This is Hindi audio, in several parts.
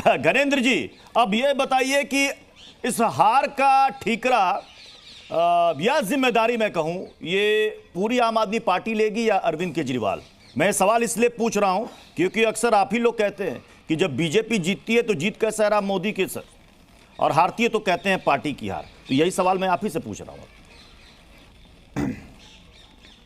घनेंद्र जी, अब ये बताइए कि इस हार का ठीकरा या जिम्मेदारी मैं कहूं, ये पूरी आम आदमी पार्टी लेगी या अरविंद केजरीवाल? मैं सवाल इसलिए पूछ रहा हूं क्योंकि अक्सर आप ही लोग कहते हैं कि जब बीजेपी जीतती है तो जीत का सहरा मोदी के सर, और हारती है तो कहते हैं पार्टी की हार। तो यही सवाल मैं आप ही से पूछ रहा हूं।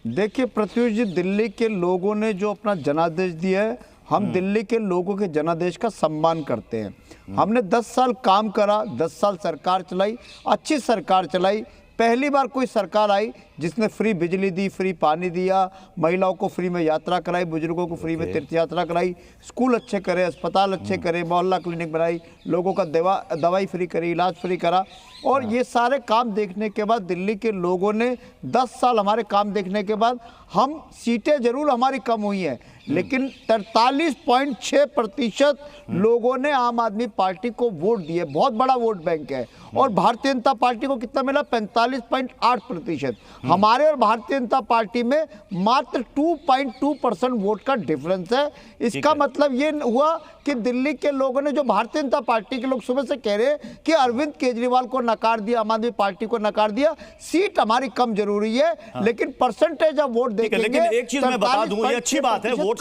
देखिए प्रत्युष जी, दिल्ली के लोगों ने जो अपना जनादेश दिया है, हम दिल्ली के लोगों के जनादेश का सम्मान करते हैं। हमने 10 साल काम करा, 10 साल सरकार चलाई, अच्छी सरकार चलाई। पहली बार कोई सरकार आई जिसने फ्री बिजली दी, फ्री पानी दिया, महिलाओं को फ्री में यात्रा कराई, बुजुर्गों को फ्री में तीर्थ यात्रा कराई, स्कूल अच्छे करे, अस्पताल अच्छे करे, मोहल्ला क्लिनिक बनाई, लोगों का दवाई फ्री करी, इलाज फ्री करा। और ये सारे काम देखने के बाद दिल्ली के लोगों ने 10 साल हमारे काम देखने के बाद, हम सीटें जरूर हमारी कम हुई हैं लेकिन 43.6% लोगों ने आम आदमी पार्टी को वोट दिए। बहुत बड़ा वोट बैंक है। और भारतीय जनता पार्टी को कितना मिला? 45.8%। हमारे और भारतीय जनता पार्टी में मात्र 2.2% वोट का डिफरेंस है। इसका मतलब ये हुआ कि दिल्ली के लोगों ने, जो भारतीय जनता पार्टी के लोग सुबह से कह रहे हैं कि अरविंद केजरीवाल को नकार दिया, आम आदमी पार्टी को नकार दिया, सीट हमारी कम जरूरी है लेकिन परसेंटेज ऑफ वोट देखेंगे। लेकिन एक चीज मैं बता दूं, ये अच्छी बात है, वोट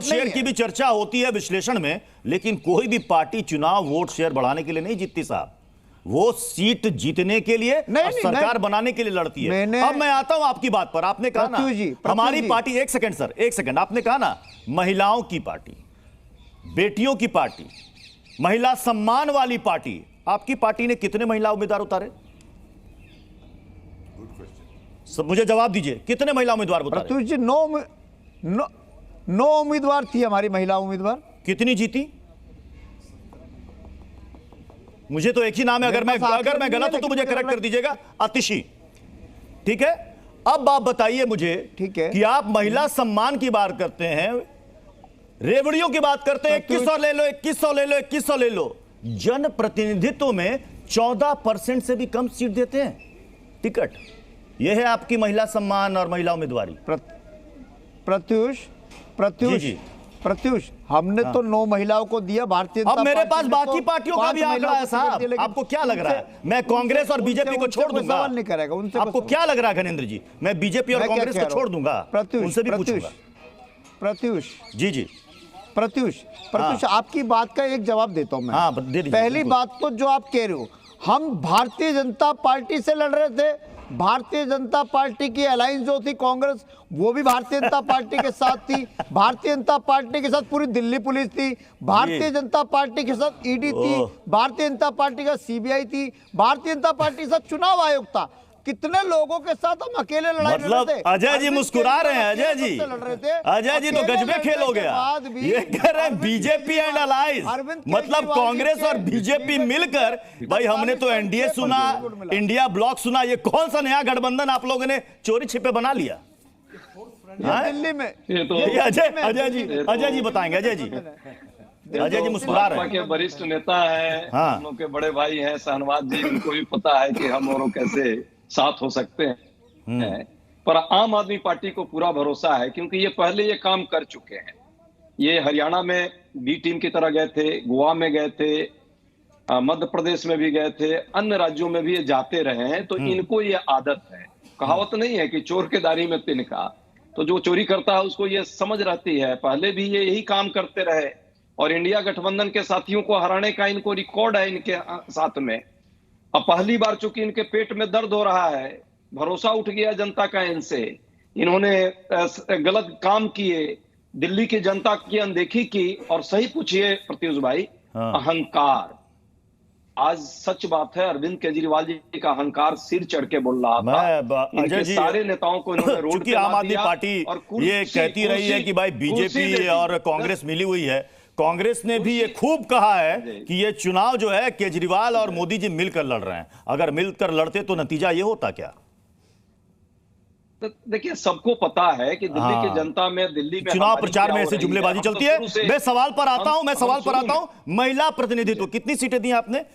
शेयर की भी चर्चा होती है विश्लेषण में, लेकिन कोई भी पार्टी चुनाव वोट शेयर बढ़ाने के लिए नहीं जीतती साहब, वो सीट जीतने के लिए और सरकार बनाने के लिए लड़ती है। अब मैं आता हूं आपकी बात पर। आपने कहा ना हमारी पार्टी, एक सेकंड सर, एक सेकंड, आपने कहा ना महिलाओं की पार्टी, बेटियों की पार्टी, महिला सम्मान वाली पार्टी। आपकी पार्टी ने कितने महिला उम्मीदवार उतारे? सब मुझे जवाब दीजिए, कितने महिला उम्मीदवार उतारे? प्रत्युष जी, 9 उम्मीदवार थी हमारी महिला उम्मीदवार। कितनी जीती? मुझे तो एक ही नाम है, अगर मैं गलत हूं तो मुझे करेक्ट कर दीजिएगा, आतिशी। ठीक है, अब आप बताइए मुझे, ठीक है, कि आप महिला सम्मान की बात करते हैं, रेवड़ियों की बात करते हैं, 2100 ले लो, 2100 ले लो, 2100 ले लो, जन प्रतिनिधित्व में 14% से भी कम सीट देते हैं टिकट। यह है आपकी महिला सम्मान और महिला उम्मीदवारी। प्रत्युष, हमने तो 9 महिलाओं को दिया। भारतीय अब मेरे पास बाकी पार्टियों का भी आंकड़ा है साहब, आपको क्या लग रहा है मैं कांग्रेस और बीजेपी को छोड़ दूंगा? सवाल नहीं करेगा उनसे। आपको क्या लग रहा है घनेंद्र जी, मैं बीजेपी और कांग्रेस को छोड़ दूंगा? उनसे भी पूछूंगा। प्रत्युष जी, प्रत्युष, आपकी बात का एक जवाब देता हूं मैं। पहली बात तो जो आप कह रहे हो, हम भारतीय जनता पार्टी से लड़ रहे थे। भारतीय जनता पार्टी की अलायंस जो थी कांग्रेस, वो भी भारतीय जनता पार्टी के साथ थी। भारतीय जनता पार्टी के साथ पूरी दिल्ली पुलिस थी, भारतीय जनता पार्टी के साथ ईडी थी, भारतीय जनता पार्टी का सीबीआई थी, भारतीय जनता पार्टी के साथ चुनाव आयोग था। कितने लोगों के साथ हम अकेले लड़ाई लड़ रहे थे? अजय जी मुस्कुरा रहे हैं। अजय जी तो गजबे खेल हो गया। ये कह रहे हैं बीजेपी एंड अलायंस, मतलब कांग्रेस और बीजेपी मिलकर। भाई हमने तो एनडीए सुना, इंडिया ब्लॉक सुना, ये कौन सा नया गठबंधन आप लोगों ने चोरी छिपे बना लिया दिल्ली में? अजय जी बताएंगे। अजय जी मुस्कुरा रहे हैं। वरिष्ठ नेता है, हम लोग के बड़े भाई हैं शहनवाज जी, उनको भी पता है कि हम और कैसे साथ हो सकते हैं। पर आम आदमी पार्टी को पूरा भरोसा है क्योंकि ये पहले ये काम कर चुके हैं। ये हरियाणा में बी टीम की तरह गए थे, गोवा में गए थे, मध्य प्रदेश में भी गए थे, अन्य राज्यों में भी ये जाते रहे हैं। तो इनको ये आदत है। कहावत नहीं है कि चोर के दारी में तिनका, तो जो चोरी करता है उसको ये समझ रहती है। पहले भी ये यही काम करते रहे और इंडिया गठबंधन के साथियों को हराने का इनको रिकॉर्ड है इनके साथ में। अब पहली बार चूंकि इनके पेट में दर्द हो रहा है, भरोसा उठ गया जनता का इनसे, इन्होंने गलत काम किए, दिल्ली की जनता की अनदेखी की। और सही पूछिए प्रत्युष भाई, अहंकार, आज सच बात है, अरविंद केजरीवाल जी का अहंकार सिर चढ़ के बोल रहा था। इनके सारे नेताओं को इन्होंने रोड पे आम आदमी पार्टी ये कहती रही है कि भाई बीजेपी और कांग्रेस मिली हुई है। कांग्रेस ने भी ये खूब कहा है कि ये चुनाव जो है केजरीवाल और मोदी जी मिलकर लड़ रहे हैं। अगर मिलकर लड़ते तो नतीजा ये होता क्या? देखिए, सबको पता है कि दिल्ली की जनता में, दिल्ली में चुनाव प्रचार में ऐसी जुमलेबाजी चलती है। मैं सवाल पर आता हूं, महिला प्रतिनिधित्व कितनी सीटें दी आपने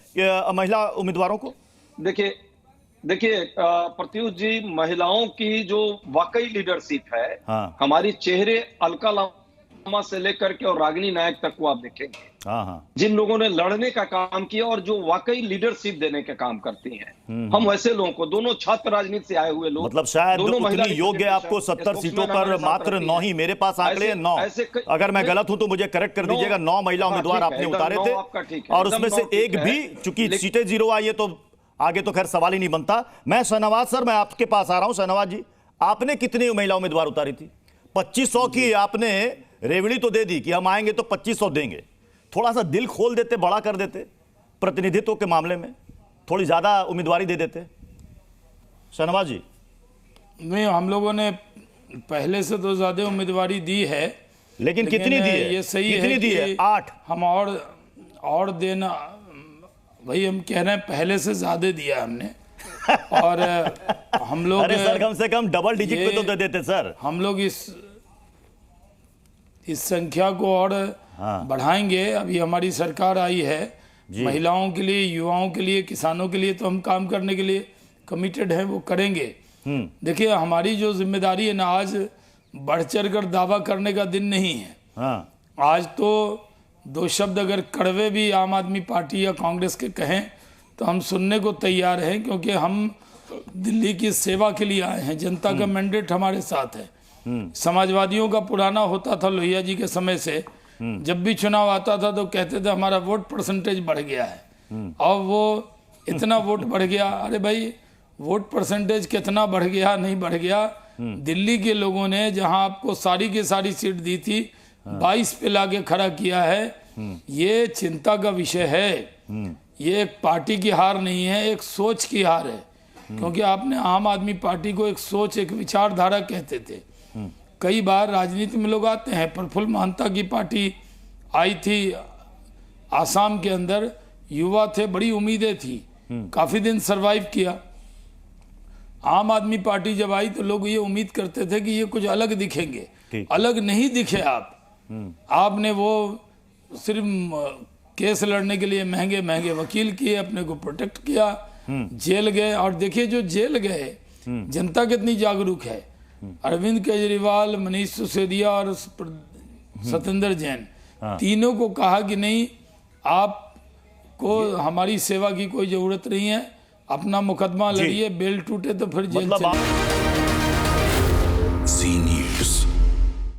महिला उम्मीदवारों को? देखिए प्रत्युष जी, महिलाओं की जो वाकई लीडरशिप है, हमारी चेहरे अलका लामा से लेकर के और रागिनी नायक तक को आप देखेंगे, हाँ हाँ, जिन लोगों ने लड़ने का काम किया और जो वाकई लीडरशिप देने का काम करती हैं। हम वैसे लोगों को, दोनों छात्र राजनीति से आए हुए लोग, मतलब शायद दोनों महिला उतनी योग्य आपको 70 सीटों पर मात्र 9 ही, मेरे पास आंकड़े 9, अगर मैं गलत हूं तो मुझे करेक्ट कर दीजिएगा, 9 महिला उम्मीदवार आपने उतारे थे और उसमें से एक भी, चूंकि सीटें 0 आई है तो आगे तो खैर सवाल ही नहीं बनता। मैं शहनवाज सर, मैं आपके पास आ रहा हूं। शहनवाज जी, आपने कितनी महिला उम्मीदवार उतारी थी? 2500 की आपने रेवड़ी तो दे दी कि हम आएंगे तो 2500 देंगे। थोड़ा सा दिल खोल देते, बड़ा कर देते, प्रतिनिधित्व के मामले में थोड़ी ज्यादा उम्मीदवारी दे देते। शहनवाज जी, नहीं, हम लोगों ने पहले से तो ज्यादा उम्मीदवारी दी है, लेकिन कितनी दी है? ये सही कितनी है दी है? 8। हम और देना, भाई हम कह रहे हैं पहले से ज्यादा दिया हमने। और हम लोग, अरे सर, कम से कम डबल डिजिट पे तो दे देते सर। हम लोग इस संख्या को और बढ़ाएंगे। अभी हमारी सरकार आई है, महिलाओं के लिए, युवाओं के लिए, किसानों के लिए तो हम काम करने के लिए कमिटेड हैं, वो करेंगे। देखिए, हमारी जो जिम्मेदारी है ना, आज बढ़ चढ़ कर दावा करने का दिन नहीं है। आज तो 2 शब्द अगर कड़वे भी आम आदमी पार्टी या कांग्रेस के कहें तो हम सुनने को तैयार हैं, क्योंकि हम दिल्ली की सेवा के लिए आए हैं। जनता का मैंडेट हमारे साथ है। समाजवादियों का पुराना होता था लोहिया जी के समय से, जब भी चुनाव आता था तो कहते थे हमारा वोट परसेंटेज बढ़ गया है। और वो इतना वोट बढ़ गया, अरे भाई वोट परसेंटेज कितना बढ़ गया, नहीं बढ़ गया। दिल्ली के लोगों ने जहां आपको सारी की सारी सीट दी थी, 22 पे लाके खड़ा किया है। ये चिंता का विषय है। ये एक पार्टी की हार नहीं है, एक सोच की हार है। क्योंकि आपने आम आदमी पार्टी को एक सोच, एक विचारधारा कहते थे। कई बार राजनीति में लोग आते हैं, प्रफुल्ल महंता की पार्टी आई थी आसाम के अंदर, युवा थे, बड़ी उम्मीदें थी, काफी दिन सरवाइव किया। आम आदमी पार्टी जब आई तो लोग ये उम्मीद करते थे कि ये कुछ अलग दिखेंगे। अलग नहीं दिखे आप। आपने वो सिर्फ केस लड़ने के लिए महंगे महंगे वकील किए, अपने को प्रोटेक्ट किया, जेल गए। और देखिए, जो जेल गए, जनता कितनी जागरूक है। अरविंद केजरीवाल, मनीष सिसोदिया और सत्येंद्र जैन, तीनों को कहा कि नहीं, आपको हमारी सेवा की कोई जरूरत नहीं है, अपना मुकदमा लड़िए, बेल टूटे तो फिर जेल चले।